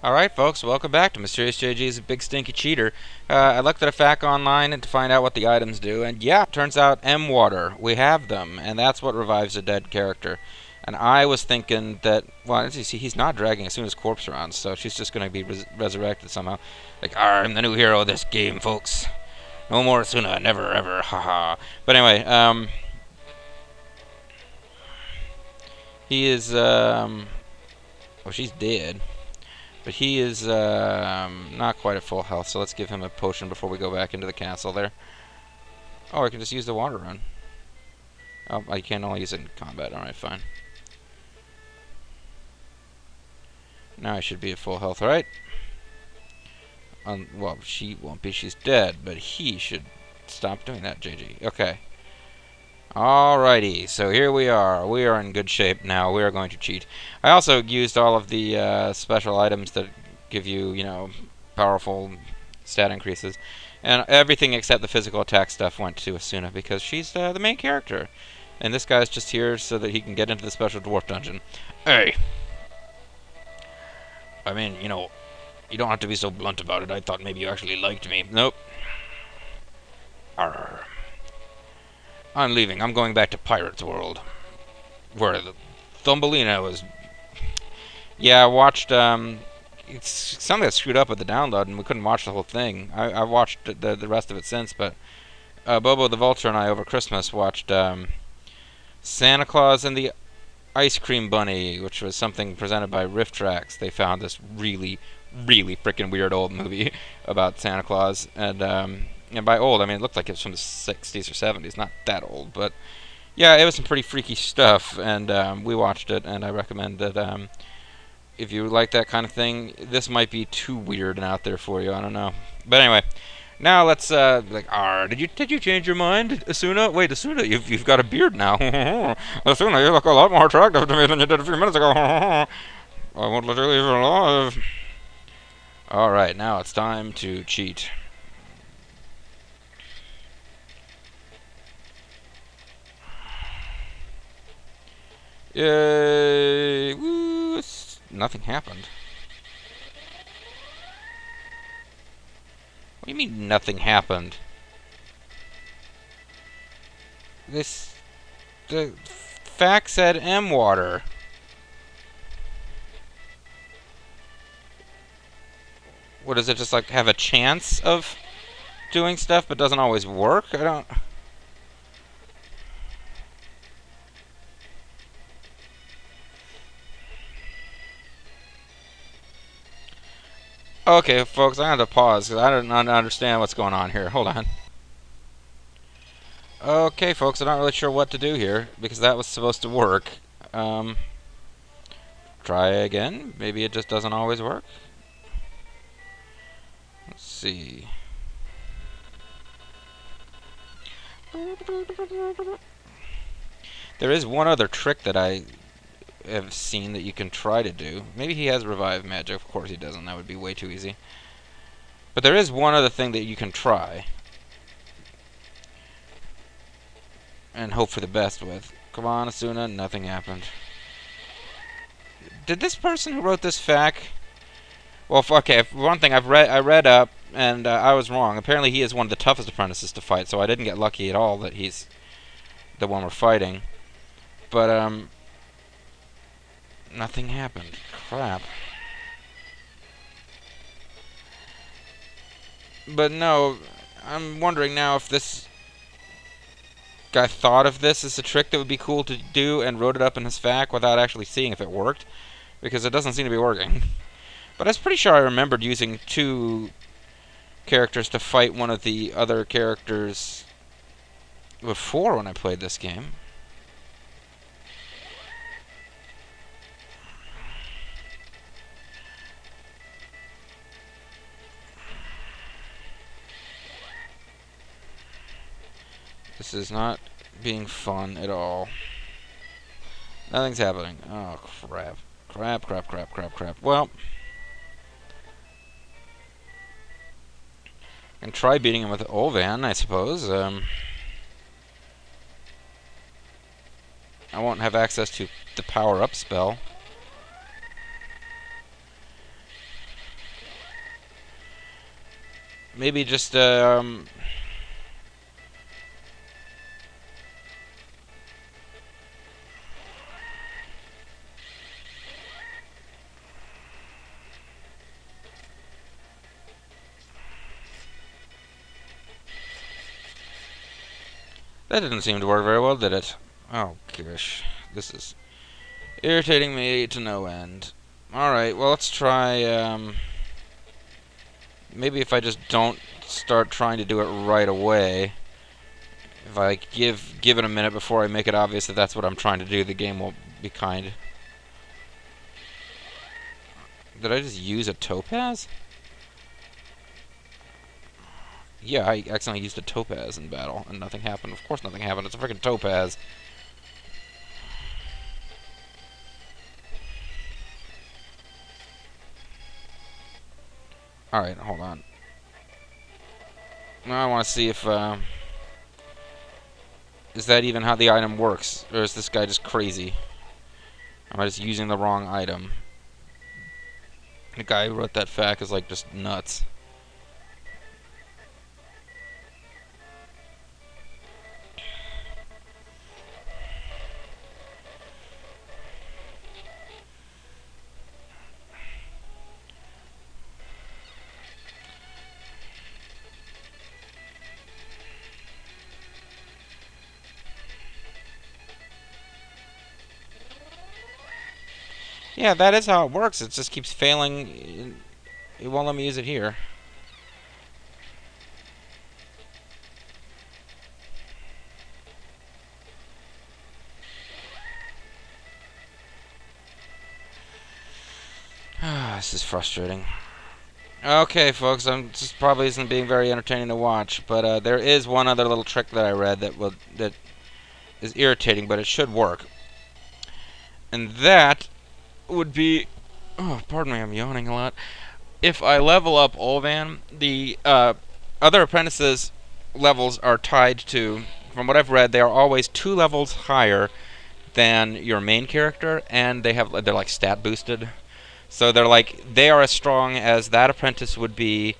Alright folks, welcome back to Mysterious JG's Big Stinky Cheater. I looked at a FAQ online and to find out what the items do, and yeah, turns out M-Water. We have them, and that's what revives a dead character. And I was thinking that, well, as you see, he's not dragging Asuna's corpse around, so she's just going to be resurrected somehow. Like, I'm the new hero of this game, folks. No more Asuna, never ever, haha. But anyway, he is, well, she's dead. But he is not quite at full health, so let's give him a potion before we go back into the castle there. Oh, I can just use the water run. Oh, I can only use it in combat. Alright, fine. Now I should be at full health, right? Well, she won't be. She's dead, but he should stop doing that, JG. Okay. Alrighty, so here we are. We are in good shape now. We are going to cheat. I also used all of the special items that give you, powerful stat increases. And everything except the physical attack stuff went to Asuna because she's the main character. And this guy's just here so that he can get into the special dwarf dungeon. Hey! I mean, you don't have to be so blunt about it. I thought maybe you actually liked me. Nope. Arr. I'm leaving. I'm going back to Pirate's World. Where the Thumbelina was... Yeah, I watched, something got screwed up with the download, and we couldn't watch the whole thing. I watched the rest of it since, but... Bobo the Vulture and I, over Christmas, watched, Santa Claus and the Ice Cream Bunny, which was something presented by Riff Tracks. They found this really, really freaking weird old movie about Santa Claus, and by old, I mean, it looked like it was from the 60s or 70s, not that old, but yeah, it was some pretty freaky stuff, and we watched it, and I recommend that if you like that kind of thing, this might be too weird and out there for you, I don't know. But anyway, now let's, did you change your mind, Asuna? Wait, Asuna, you've got a beard now. Asuna, you look a lot more attractive to me than you did a few minutes ago. I won't let you leave alive. Alright, now it's time to cheat. Yay! Woo! Nothing happened. What do you mean nothing happened? The fact said M-Water. What, does it just like have a chance of doing stuff but doesn't always work? I don't... Okay, folks, I have to pause because I don't understand what's going on here. Hold on. Okay, folks, I'm not really sure what to do here because that was supposed to work. Try again. Maybe it just doesn't always work. Let's see. There is one other trick that I have seen that you can try to do. Maybe he has revive magic. Of course he doesn't. That would be way too easy. But there is one other thing that you can try and hope for the best with. Come on, Asuna. Nothing happened. Did this person who wrote this FAQ... Well, okay, for one thing, I read up, and I was wrong. Apparently he is one of the toughest apprentices to fight, so I didn't get lucky at all that he's the one we're fighting. But, nothing happened. Crap. But no, I'm wondering now if this guy thought of this as a trick that would be cool to do and wrote it up in his FAQ without actually seeing if it worked, because it doesn't seem to be working. But I was pretty sure I remembered using two characters to fight one of the other characters before when I played this game. This is not being fun at all. Nothing's happening. Oh, crap. Crap. Well, I can try beating him with Olvan, I suppose. I won't have access to the power-up spell. maybe just, that didn't seem to work very well, did it? Oh, gosh. This is irritating me to no end. Alright, well, let's try, maybe if I just don't start trying to do it right away, if I give it a minute before I make it obvious that that's what I'm trying to do, the game will be kind. Did I just use a topaz? Yeah, I accidentally used a topaz in battle, and nothing happened. Of course nothing happened. It's a freaking topaz. Alright, hold on. Now I want to see if, is that even how the item works? Or is this guy just crazy? Am I just using the wrong item? The guy who wrote that fact is, like, just nuts. Yeah, that is how it works. It just keeps failing. It won't let me use it here. This is frustrating. Okay, folks, this probably isn't being very entertaining to watch, but there is one other little trick that I read that is irritating, but it should work. And that would be, oh, pardon me, I'm yawning a lot. If I level up Olvan, the other apprentices' levels are tied to, from what I've read, they are always 2 levels higher than your main character, and they're like stat boosted. So they are as strong as that apprentice would be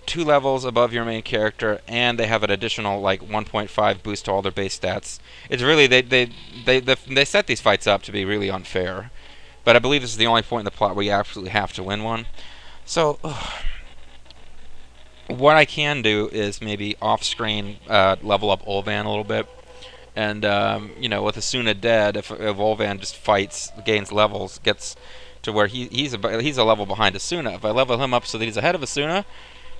2 levels above your main character, and they have an additional like 1.5 boost to all their base stats. It's really they set these fights up to be really unfair, but I believe this is the only point in the plot where you absolutely have to win one. So what I can do is maybe off-screen level up Olvan a little bit, and you know, with Asuna dead, if Olvan just fights, gains levels, gets to where he's a level behind Asuna. If I level him up so that he's ahead of Asuna,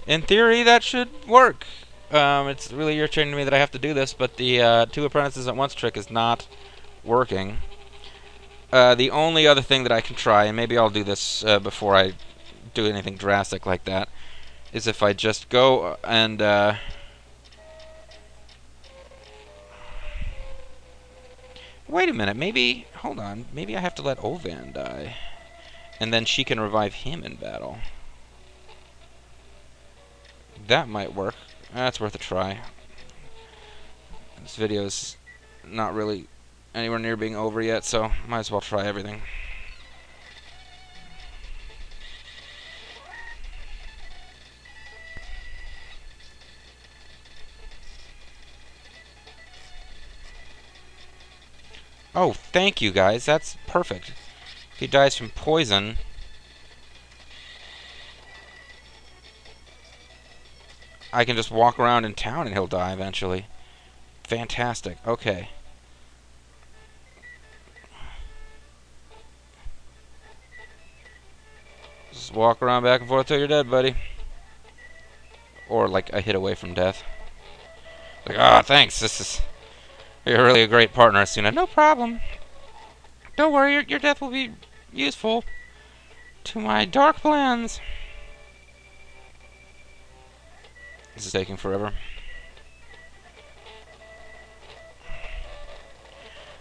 in theory, that should work. It's really irritating to me that I have to do this, but the 2 apprentices at once trick is not working. The only other thing that I can try, and maybe I'll do this before I do anything drastic like that, is if I just go and wait a minute, maybe, hold on, maybe I have to let Olvan die, and then she can revive him in battle. That might work. That's worth a try. This video's not really anywhere near being over yet, so might as well try everything. Oh, thank you guys. That's perfect. If he dies from poison, I can just walk around in town and he'll die eventually. Fantastic. Okay. Just walk around back and forth till you're dead, buddy. Or like a hit away from death. Like, ah, thanks. You're really a great partner, Asuna. No problem. Don't worry, your death will be useful to my dark plans. This is taking forever.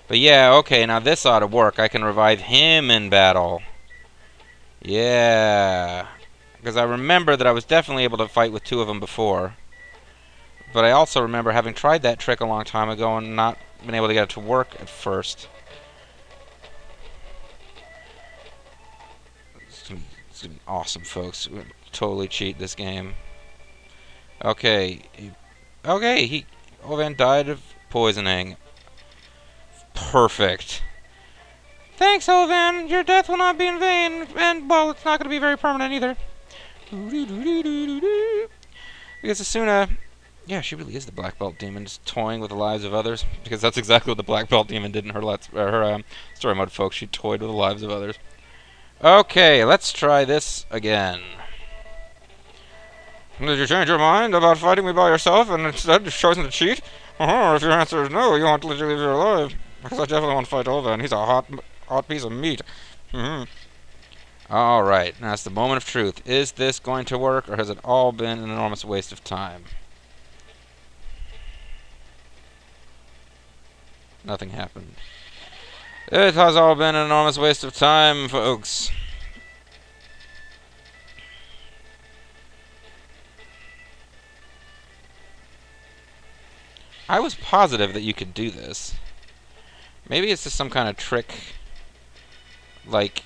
But yeah, okay, now this ought to work. I can revive him in battle. Yeah. Because I remember that I was definitely able to fight with 2 of them before. But I also remember having tried that trick a long time ago and not been able to get it to work at first. It's gonna be awesome, folks. We're gonna totally cheat this game. Okay. Okay, Olvan died of poisoning. Perfect. Thanks, Olvan. Your death will not be in vain, and, well, it's not going to be very permanent either. Because Asuna, yeah, she really is the Black Belt Demon, just toying with the lives of others. Because that's exactly what the Black Belt Demon did in her story mode, folks. She toyed with the lives of others. Okay, let's try this again. Did you change your mind about fighting me by yourself and instead you've chosen to cheat? If your answer is no, you want to leave you alive. Because I definitely want to fight Olvan. He's a hot piece of meat. Alright, now it's the moment of truth. Is this going to work, or has it all been an enormous waste of time? Nothing happened. It has all been an enormous waste of time, folks. I was positive that you could do this. Maybe it's just some kind of trick, like...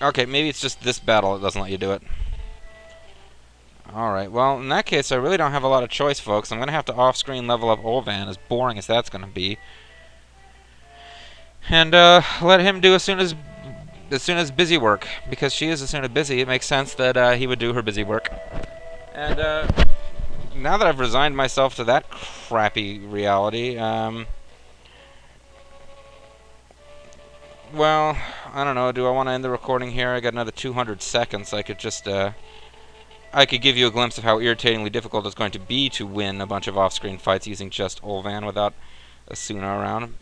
Okay, maybe it's just this battle that doesn't let you do it. Alright, well, in that case, I really don't have a lot of choice, folks. I'm going to have to off-screen level up Olvan, as boring as that's going to be. And, let him do as soon as busy work. Because she is as soon as busy, it makes sense that, he would do her busy work. And, now that I've resigned myself to that crappy reality, well, I don't know, do I want to end the recording here? I got another 200 seconds. I could just, I could give you a glimpse of how irritatingly difficult it's going to be to win a bunch of off-screen fights using just Olvan without Asuna around.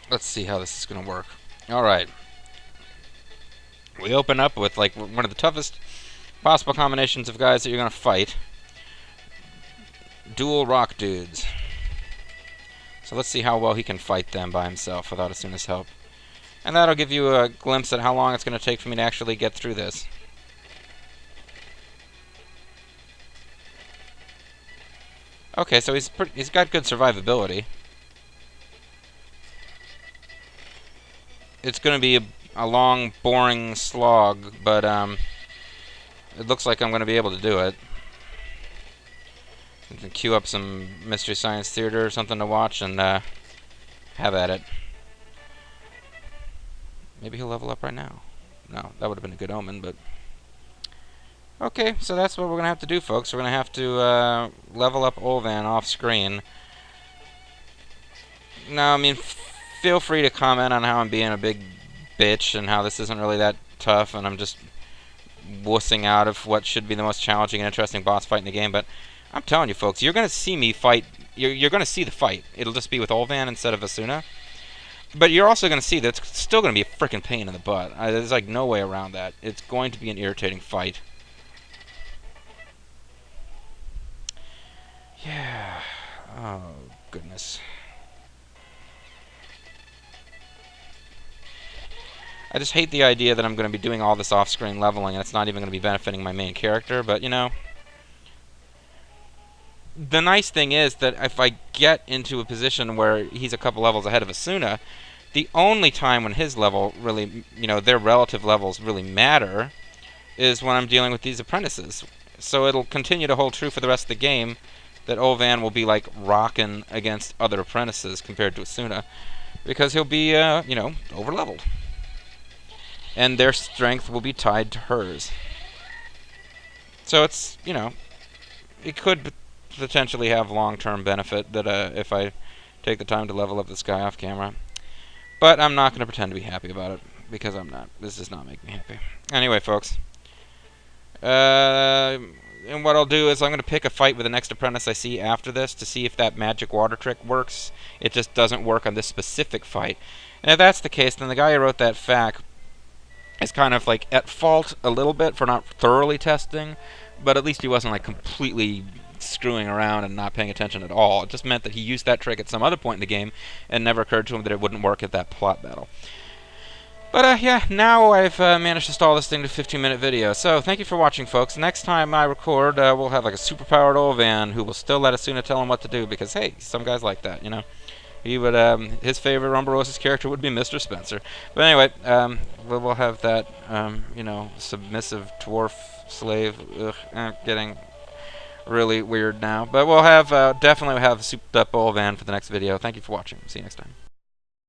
Let's see how this is going to work. Alright. We open up with, like, one of the toughest possible combinations of guys that you're going to fight. Dual rock dudes. So let's see how well he can fight them by himself without Asuna's help. And that'll give you a glimpse at how long it's going to take for me to actually get through this. Okay, so he's got good survivability. It's going to be a long, boring slog, but it looks like I'm going to be able to do it. I can queue up some Mystery Science Theater or something to watch and have at it. Maybe he'll level up right now. No, that would have been a good omen, but... Okay, so that's what we're going to have to do, folks. We're going to have to level up Olvan off-screen. Now, I mean, feel free to comment on how I'm being a big bitch and how this isn't really that tough and I'm just wussing out of what should be the most challenging and interesting boss fight in the game, but I'm telling you, folks, you're going to see me fight. You're going to see the fight. It'll just be with Olvan instead of Asuna. But you're also going to see that it's still going to be a freaking pain in the butt. There's like no way around that. It's going to be an irritating fight. Yeah. Oh, goodness. I just hate the idea that I'm going to be doing all this off-screen leveling and it's not even going to be benefiting my main character, but, you know... The nice thing is that if I get into a position where he's a couple levels ahead of Asuna, the only time when his level really, you know, their relative levels really matter is when I'm dealing with these apprentices. So it'll continue to hold true for the rest of the game that Olvan will be, like, rocking against other apprentices compared to Asuna, because he'll be, you know, over-leveled. And their strength will be tied to hers. So it's, you know, it could potentially have long-term benefit that if I take the time to level up this guy off camera. But I'm not going to pretend to be happy about it, because I'm not. This does not make me happy. Anyway, folks. And what I'll do is I'm going to pick a fight with the next apprentice I see after this to see if that magic water trick works. It just doesn't work on this specific fight. And if that's the case, then the guy who wrote that FAQ is kind of like at fault a little bit for not thoroughly testing, but at least he wasn't like completely screwing around and not paying attention at all. It just meant that he used that trick at some other point in the game and never occurred to him that it wouldn't work at that plot battle. But yeah, now I've managed to stall this thing to 15-minute video. So thank you for watching, folks. Next time I record, we'll have like a super-powered old man who will still let Asuna tell him what to do because, hey, some guys like that, you know. He would, his favorite Rumberosa's character would be Mr. Spencer. But anyway, we'll have that, you know, submissive dwarf slave. Getting really weird now. But we'll have, definitely have a souped-up old man for the next video. Thank you for watching. See you next time.